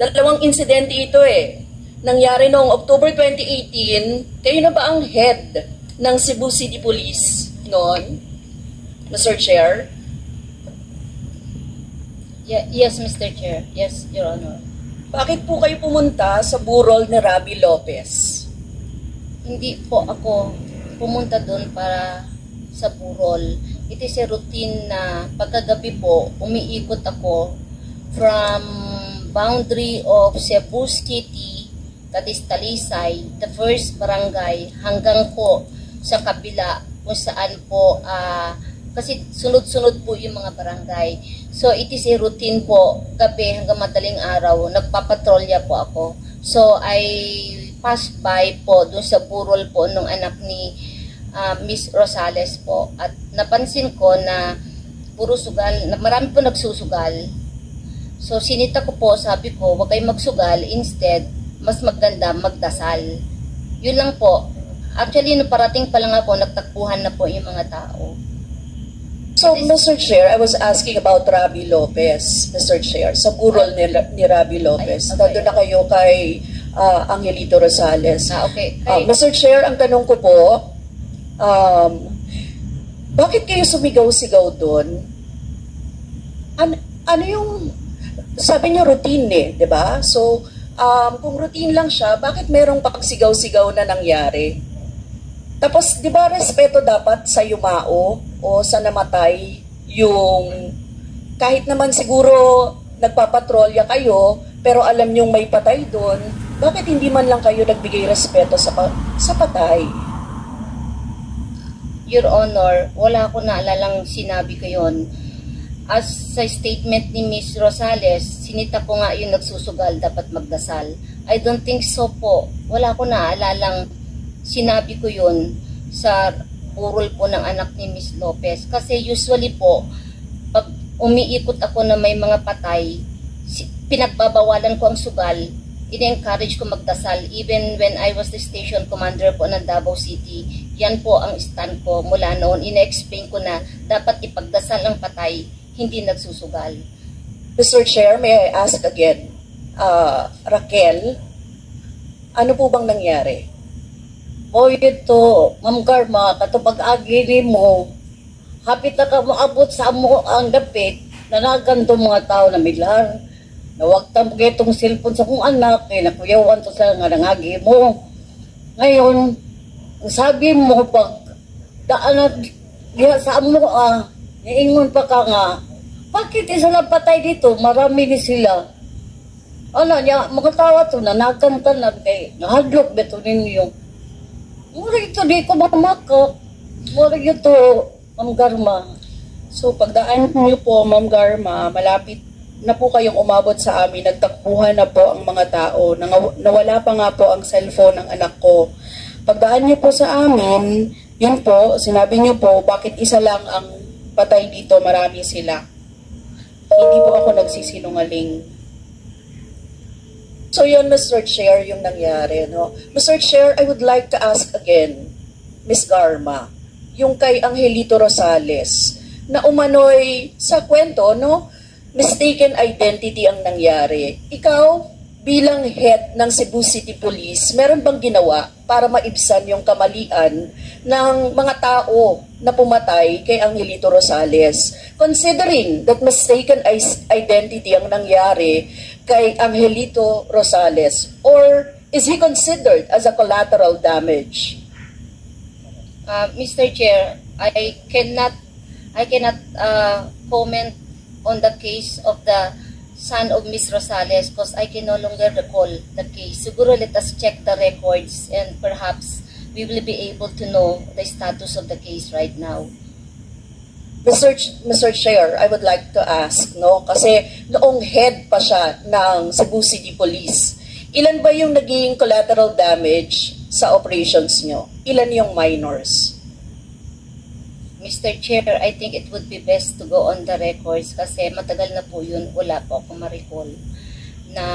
Dalawang insidente ito eh. Nangyari noong October 2018, kayo na ba ang head ng Cebu City Police noon, Mr. Chair? Yes, Mr. Chair. Yes, Your Honor. Bakit po kayo pumunta sa burol ni Rabi Lopez? Hindi po ako pumunta doon para sa burol. It is a routine na pagkagabi po, umiikot ako from boundary of Cebu City, that is Talisay, the first barangay, hanggang po sa kabila kung saan po, kasi sunod-sunod po yung mga barangay. So it is a routine po, gabi hanggang madaling araw, nagpapatrolya po ako. So I passed by po doon sa burol po nung anak ni Miss Rosales po. At napansin ko na puro sugal, na marami po nagsusugal. So sinita ko po, sabi ko, wag kayong magsugal, instead, mas maganda magdasal. Yun lang po. Actually, no parating pa lang ako, nagtakbuhan na po yung mga tao. So, Mr. Chair, I was asking about Rabi Lopez, Mr. Chair, sa burol ni Rabi Lopez. Nandun na kayo kay Angelito Rosales. Okay. Mr. Chair, ang tanong ko po, bakit kayo sumigaw-sigaw doon? Ano yung, sabi niyo routine eh, di ba? So, kung routine lang siya, bakit merong pagsigaw-sigaw na nangyari? Tapos, di ba respeto dapat sa yumao o sa namatay yung, kahit naman siguro nagpapatrolya kayo, pero alam niyong may patay doon, bakit hindi man lang kayo nagbigay respeto sa patay? Your Honor, wala ko naalalang sinabi ko yun. As sa statement ni Miss Rosales, sinita ko nga yung nagsusugal, dapat magdasal. I don't think so po. Wala ko naalalang sinabi ko yun sa burol po ng anak ni Miss Lopez. Kasi usually po, pag umiikot ako na may mga patay, pinagbabawalan ko ang sugal, in-encourage ko magdasal. Even when I was the station commander po ng Davao City, yan po ang stand ko mula noon. Ina-explain ko na dapat ipagdasal ang patay, hindi nagsusugal. Mr. Chair, may I ask again, Raquel, ano po bang nangyari? O ito, Ma'am Karma, katupag-agi mo, hapit na ka maabot sa mo ang dapit, nanagan to mga tao na milar. Nawagtan mo itong cellphone sa kong anak, nakuyawan to sa nga nangagi mo. Ngayon, sabi mo, pag daan na sa mo, niingon pa ka nga, bakit isa lang patay dito? Marami ni sila. Ano niya, mga tawa to, nanagan ka na, nahadlok beto ninyo. Mura ito, di ko mamaka. Mura ito, Ma'am Garma. So, pagdaan niyo po, Ma'am Garma, malapit na po kayong umabot sa amin, nagtakbuhan na po ang mga tao, nawala pa nga po ang cellphone ng anak ko. Pagdaan niyo po sa amin, yun po, sinabi niyo po, bakit isa lang ang patay dito, marami sila. Hindi po ako nagsisinungaling. So yun, Mr. Chair, yung nangyari, no? Mr. Chair, I would like to ask again, Ms. Garma, yung kay Angelito Rosales, na umano'y sa kwento, no? Mistaken identity ang nangyari. Ikaw, bilang head ng Cebu City Police, meron bang ginawa para maibsan yung kamalian ng mga tao na pumatay kay Angelito Rosales? Considering that mistaken identity ang nangyari kay Angelito Rosales, or is he considered as a collateral damage? Mr. Chair, I cannot comment on the case of the son of Miss Rosales because I can no longer recall the case. Siguro let us check the records and perhaps we will be able to know the status of the case right now. Mr. Chair, I would like to ask, no, kasi noong head pa siya ng Cebu City Police, ilan ba yung naging collateral damage sa operations nyo? Ilan yung minors? Mr. Chair, I think it would be best to go on the records kasi matagal na po yun, wala po akong ma-recall na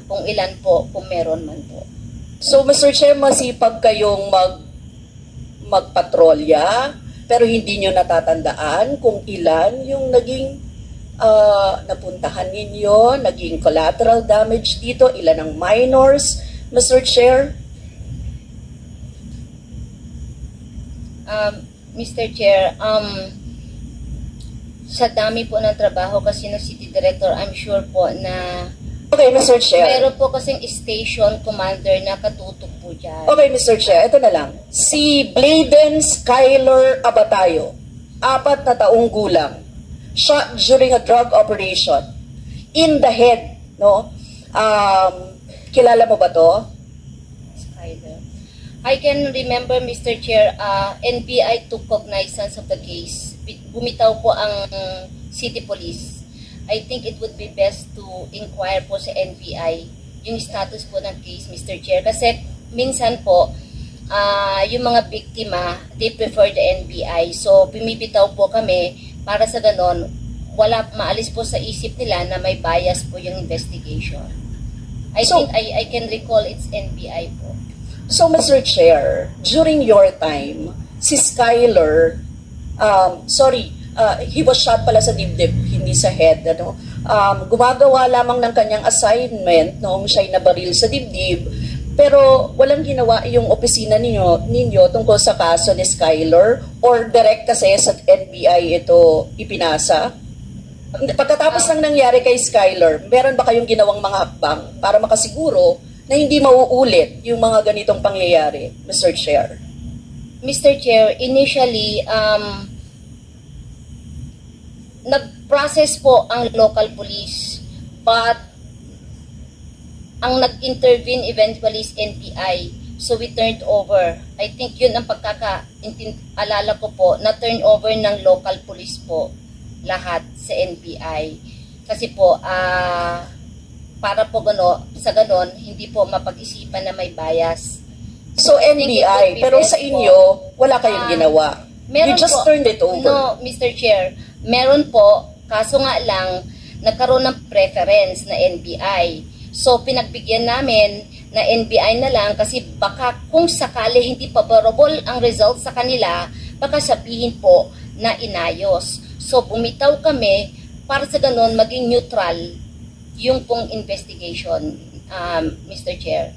kung ilan po, kung meron man po. So, Mr. Chair, masipag kayong magpatrolya, pero hindi nyo natatandaan kung ilan yung naging napuntahan ninyo, naging collateral damage dito, ilan ang minors, Mr. Chair? Mr. Chair, sa dami po ng trabaho kasi ng City Director, I'm sure po na Okay, Mr. Chair. meron po kasing station commander na katutok po dyan. Okay, Mr. Chair, ito na lang. Si Bladen Skyler Abatayo, 4 na taong gulang, shot during a drug operation in the head, no? Kilala mo ba to? Skyler. I can remember, Mr. Chair, NBI took cognizance of the case. Bumitaw po ang City Police. I think it would be best to inquire po sa NBI yung status po ng case, Mr. Chair. Kasi minsan po, yung mga biktima, they prefer the NBI. So, pumipitaw po kami para sa ganon, maalis po sa isip nila na may bias po yung investigation. I think I can recall it's NBI po. So, Mr. Chair, during your time, si Skyler, he was shot pala sa dibdib, hindi sa head, ano? Gumagawa lamang ng kanyang assignment noong siya'y nabaril sa dibdib, pero walang ginawa yung opisina ninyo tungkol sa kaso ni Skyler, or direct kasi sa NBI ito ipinasa? Pagkatapos ng nangyari kay Skyler, meron ba kayong ginawang mga hakbang para makasiguro na hindi mauulit yung mga ganitong pangyayari, Mr. Chair? Mr. Chair, initially, nag-process po ang local police, but ang nag-intervene eventually is NBI. So we turned over. I think yun ang pagkaka-alala ko po, na turn over ng local police po lahat sa NBI. Kasi po, para po sa ganon, hindi po mapag-isipan na may bias. So NBI, pero sa inyo, wala kayong ginawa. You just turned it over. No, Mr. Chair, meron po, kaso nga lang, nagkaroon ng preference na NBI. So, pinagbigyan namin na NBI na lang kasi baka kung sakali hindi favorable ang result sa kanila, baka sabihin po na inayos. So, bumitaw kami para sa ganon maging neutral yung pong investigation, Mr. Chair.